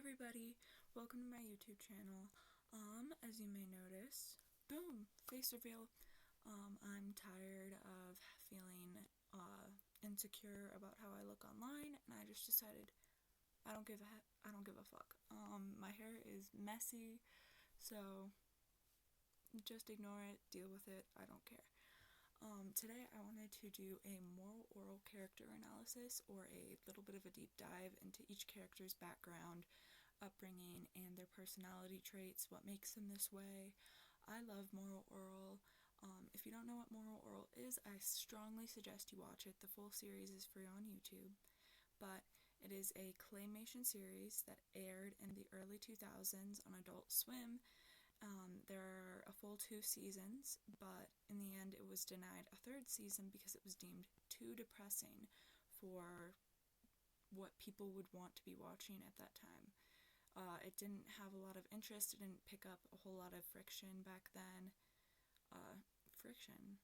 everybody, welcome to my YouTube channel. As you may notice, boom, face reveal. I'm tired of feeling insecure about how I look online, and I just decided I don't give a fuck. My hair is messy, so just ignore it, deal with it, I don't care. Today I wanted to do a Morel Orel character analysis, or a little bit of a deep dive into each character's background, upbringing, and their personality traits, what makes them this way. I love Morel Orel. If you don't know what Morel Orel is, I strongly suggest you watch it. The full series is free on YouTube, but it is a claymation series that aired in the early 2000s on Adult Swim. There are a full 2 seasons, but in the end it was denied a 3rd season because it was deemed too depressing for what people would want to be watching at that time. It didn't have a lot of interest, it didn't pick up a whole lot of friction back then. Friction.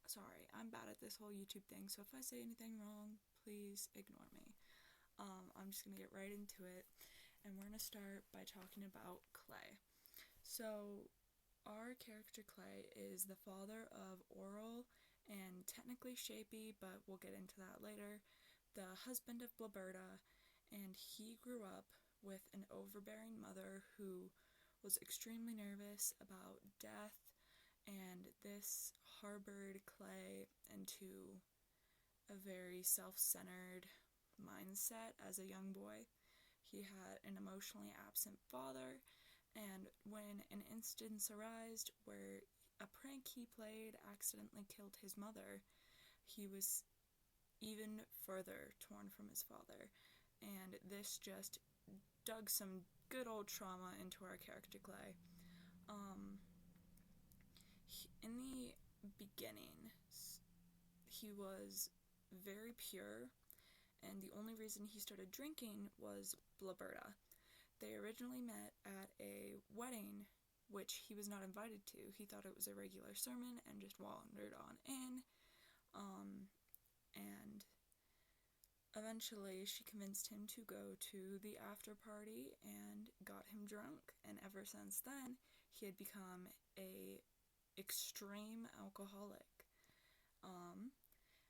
Sorry, I'm bad at this whole YouTube thing, so if I say anything wrong, please ignore me. I'm just gonna get right into it, and we're gonna start by talking about Clay. So, our character Clay is the father of Orel and technically Shapi, but we'll get into that later, the husband of Blaberta, and he grew up with an overbearing mother who was extremely nervous about death, and this harbored Clay into a very self-centered mindset as a young boy. He had an emotionally absent father, and when an instance arose where a prank he played accidentally killed his mother, he was even further torn from his father, and this just dug some good old trauma into our character Clay. In the beginning, he was very pure, and the only reason he started drinking was Blaberta. They originally met at a wedding, which he was not invited to. He thought it was a regular sermon and just wandered on in. And eventually she convinced him to go to the after party and got him drunk. And ever since then, he had become a extreme alcoholic.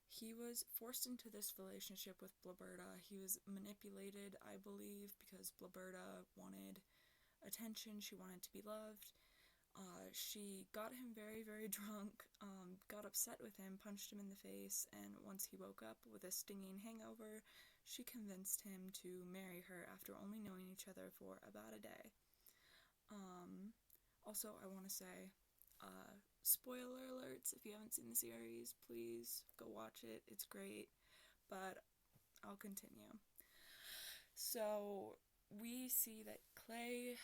He was forced into this relationship with Blaberta. He was manipulated, I believe, because Blaberta wanted attention, she wanted to be loved. She got him very, very drunk, got upset with him, punched him in the face, and once he woke up with a stinging hangover, she convinced him to marry her after only knowing each other for about a day. Also, I want to say, spoiler alerts, if you haven't seen the series, please go watch it, it's great, but I'll continue. So, we see that Clay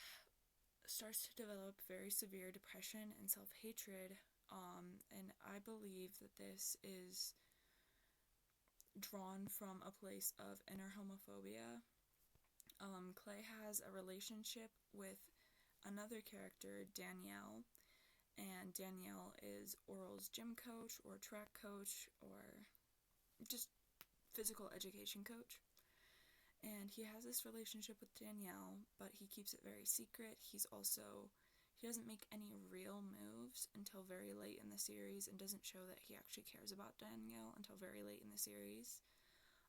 starts to develop very severe depression and self-hatred, and I believe that this is drawn from a place of inner homophobia. Clay has a relationship with another character, Danielle, and Danielle is Orel's gym coach or track coach or just physical education coach. And he has this relationship with Danielle, but he keeps it very secret. He doesn't make any real moves until very late in the series, and doesn't show that he actually cares about Danielle until very late in the series.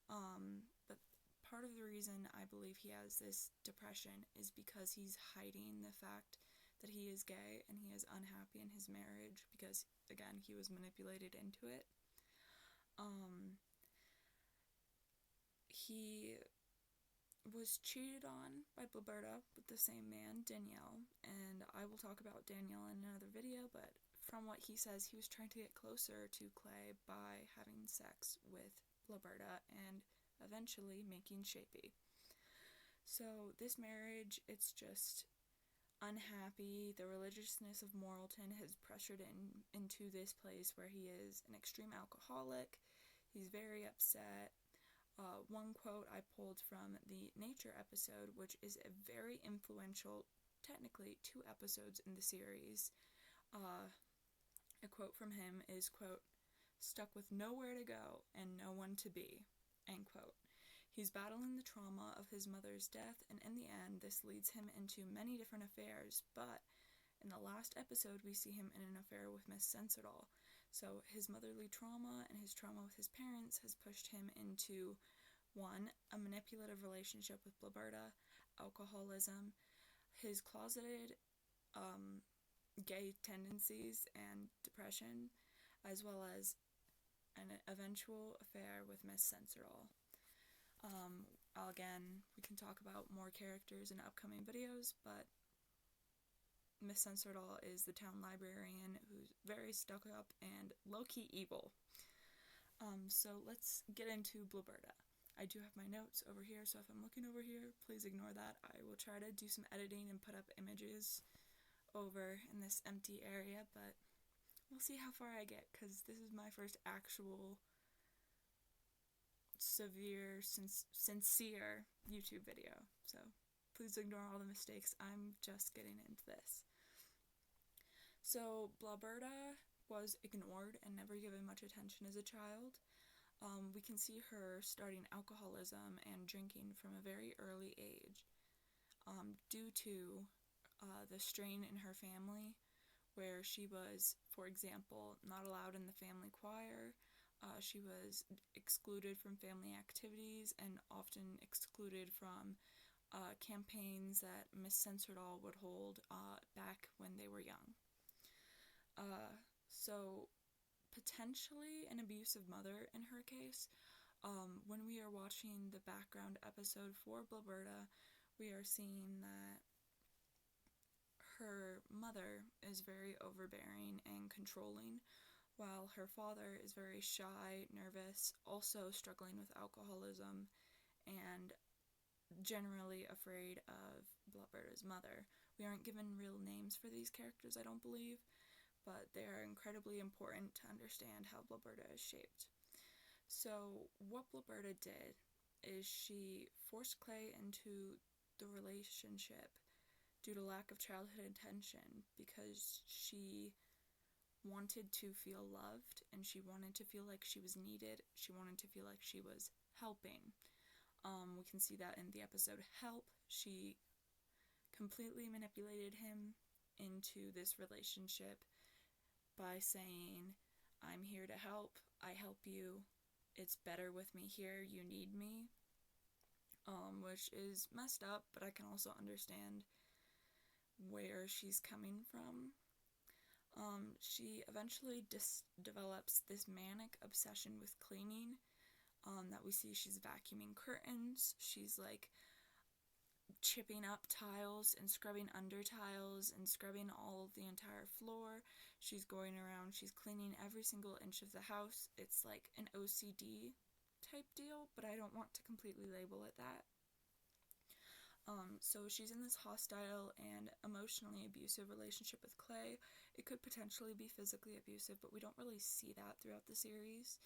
But part of the reason I believe he has this depression is because he's hiding the fact that he is gay and he is unhappy in his marriage because, again, he was manipulated into it. He was cheated on by Blaberta with the same man, Danielle, and I will talk about Danielle in another video, but from what he says, he was trying to get closer to Clay by having sex with Blaberta and eventually making Shapi. So this marriage, it's just unhappy. The religiousness of Morelton has pressured into this place where he is an extreme alcoholic. He's very upset. One quote I pulled from the Nature episode, which is a very influential, technically 2 episodes in the series. A quote from him is, quote, "stuck with nowhere to go and no one to be," end quote. He's battling the trauma of his mother's death, and in the end, this leads him into many different affairs, but in the last episode, we see him in an affair with Miss Sensital. So his motherly trauma and his trauma with his parents has pushed him into, one, a manipulative relationship with Blaberta, alcoholism, his closeted gay tendencies and depression, as well as an eventual affair with Miss Sensital. Again, we can talk about more characters in upcoming videos, but Miss Sensital is the town librarian who's very stuck up and low-key evil. So let's get into Blaberta. I do have my notes over here, so if I'm looking over here, please ignore that. I will try to do some editing and put up images over in this empty area, but we'll see how far I get, because this is my first actual sincere YouTube video, so please ignore all the mistakes. I'm just getting into this. So Blaberta was ignored and never given much attention as a child. We can see her starting alcoholism and drinking from a very early age, due to the strain in her family, where she was, for example, not allowed in the family choir. She was excluded from family activities and often excluded from campaigns that Miss Sensital would hold back when they were young. So potentially an abusive mother in her case. When we are watching the background episode for Blaberta, we are seeing that her mother is very overbearing and controlling, while her father is very shy, nervous, also struggling with alcoholism, and generally afraid of Blaberta's mother. We aren't given real names for these characters, I don't believe, but they are incredibly important to understand how Blaberta is shaped. So what Blaberta did is she forced Clay into the relationship due to lack of childhood attention, because she wanted to feel loved, and she wanted to feel like she was needed. She wanted to feel like she was helping. We can see that in the episode Help. She completely manipulated him into this relationship by saying, I'm here to help, I help you, it's better with me here, you need me, which is messed up, but I can also understand where she's coming from. She eventually develops this manic obsession with cleaning, that we see she's vacuuming curtains, she's like chipping up tiles and scrubbing under tiles and scrubbing all of the entire floor. She's going around, she's cleaning every single inch of the house. It's like an OCD type deal, but I don't want to completely label it that. So she's in this hostile and emotionally abusive relationship with Clay. It could potentially be physically abusive, but we don't really see that throughout the series.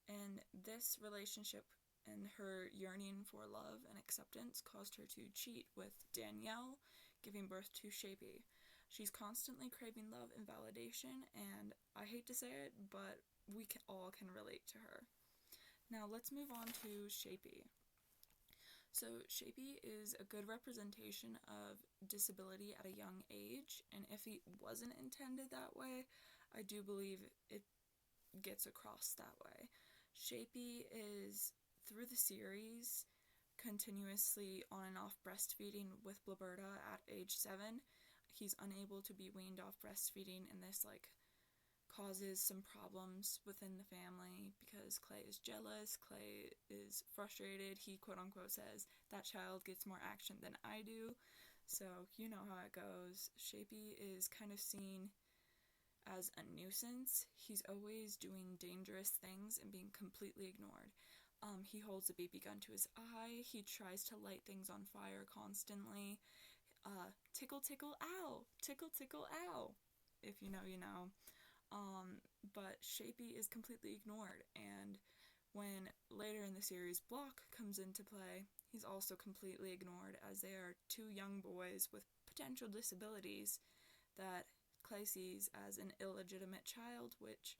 And this relationship and her yearning for love and acceptance caused her to cheat with Danielle, giving birth to Shapi. She's constantly craving love and validation, and I hate to say it, but we all can relate to her. Now let's move on to Shapi. So Shapi is a good representation of disability at a young age, and if it wasn't intended that way, I do believe it gets across that way. Shapi is, through the series, continuously on and off breastfeeding with Blaberta at age 7. He's unable to be weaned off breastfeeding, and this causes some problems within the family because Clay is jealous, Clay is frustrated. He quote unquote says, that child gets more action than I do. So you know how it goes. Shapi is kind of seen as a nuisance. He's always doing dangerous things and being completely ignored. He holds a BB gun to his eye. He tries to light things on fire constantly. Tickle, tickle, ow! Tickle, tickle, ow! If you know, you know. But Shapi is completely ignored, and when later in the series Block comes into play, he's also completely ignored, as they are two young boys with potential disabilities that Clay sees as an illegitimate child, which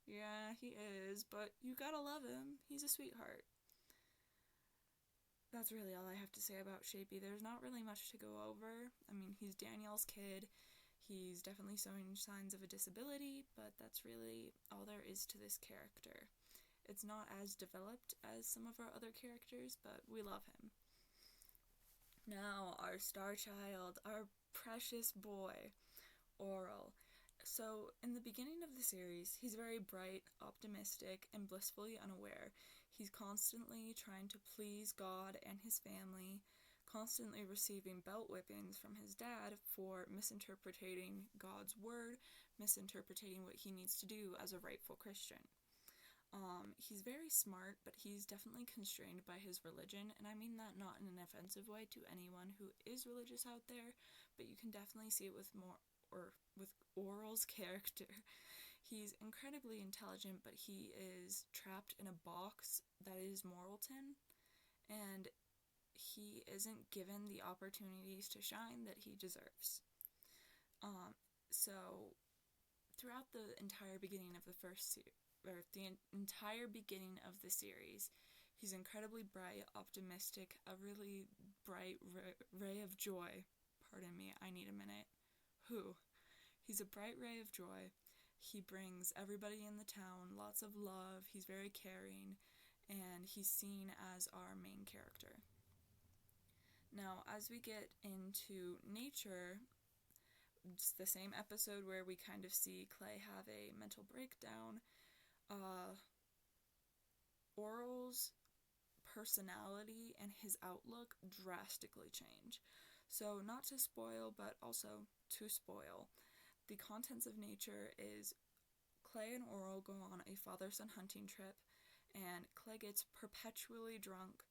Yeah, he is, but you gotta love him. He's a sweetheart. That's really all I have to say about Shapi. There's not really much to go over. I mean, he's Danielle's kid. He's definitely showing signs of a disability, but that's really all there is to this character. It's not as developed as some of our other characters, but we love him. Now, our star child, our precious boy, Orel. So, in the beginning of the series, he's very bright, optimistic, and blissfully unaware. He's constantly trying to please God and his family, constantly receiving belt whippings from his dad for misinterpreting God's word, misinterpreting what he needs to do as a rightful Christian. He's very smart, but he's definitely constrained by his religion, and I mean that not in an offensive way to anyone who is religious out there, but you can definitely see it with Orel's character. He's incredibly intelligent, but he is trapped in a box that is Morelton, and he isn't given the opportunities to shine that he deserves. So throughout the entire beginning of the entire beginning of the series, he's incredibly bright, optimistic, a really bright ray of joy. Pardon me, I need a minute. He's a bright ray of joy. He brings everybody in the town lots of love. He's very caring, and he's seen as our main character. Now, as we get into nature, it's the same episode where we kind of see Clay have a mental breakdown. Orel's personality and his outlook drastically change. So, not to spoil, but also to spoil, the contents of nature is Clay and Orel go on a father-son hunting trip, and Clay gets perpetually drunk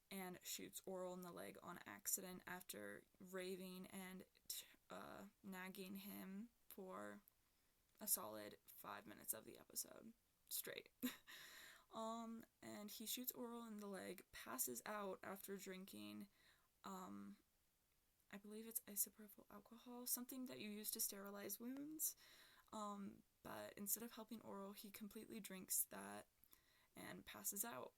and shoots Orel in the leg on accident after raving and nagging him for a solid 5 minutes of the episode straight. And he shoots Orel in the leg, passes out after drinking, I believe it's isopropyl alcohol, something that you use to sterilize wounds. But instead of helping Orel, he completely drinks that and passes out.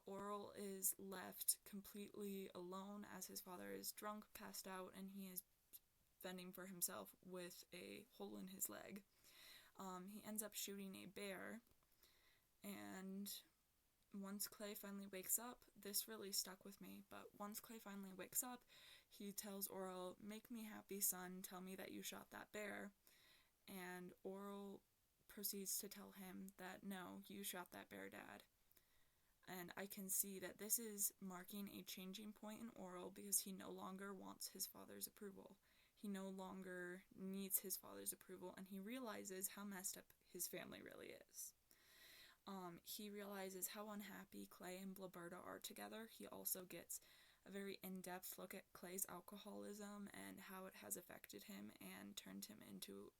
Orel is left completely alone as his father is drunk, passed out, and he is fending for himself with a hole in his leg. He ends up shooting a bear, and once Clay finally wakes up, this really stuck with me, but once Clay finally wakes up, he tells Orel, "Make me happy, son, tell me that you shot that bear," and Orel proceeds to tell him that, "No, you shot that bear, Dad." And I can see that this is marking a changing point in Orel because he no longer wants his father's approval. He no longer needs his father's approval, and he realizes how messed up his family really is. He realizes how unhappy Clay and Blaberta are together. He also gets a very in-depth look at Clay's alcoholism and how it has affected him and turned him into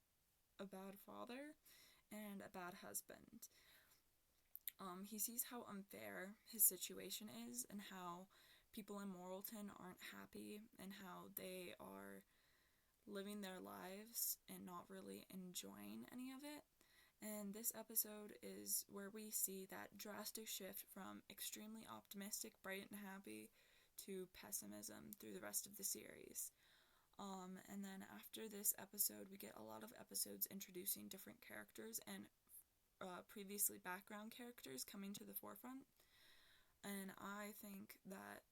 a bad father and a bad husband. He sees how unfair his situation is and how people in Morelton aren't happy and how they are living their lives and not really enjoying any of it. And this episode is where we see that drastic shift from extremely optimistic, bright, and happy to pessimism through the rest of the series. And then after this episode, we get a lot of episodes introducing different characters and previously background characters coming to the forefront. And I think that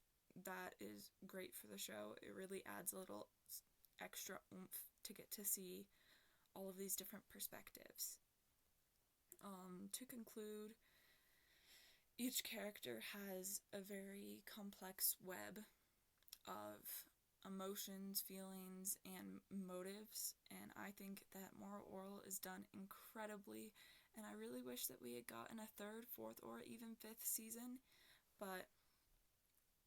that is great for the show. It really adds a little extra oomph to get to see all of these different perspectives. To conclude, each character has a very complex web of emotions, feelings, and motives, and I think that Orel is done incredibly, and I really wish that we had gotten a third, fourth, or even fifth season, but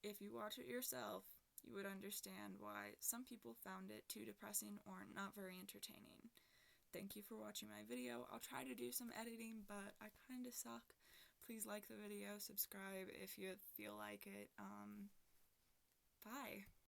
if you watch it yourself, you would understand why some people found it too depressing or not very entertaining. Thank you for watching my video. I'll try to do some editing, but I kind of suck. Please like the video, subscribe if you feel like it. Bye.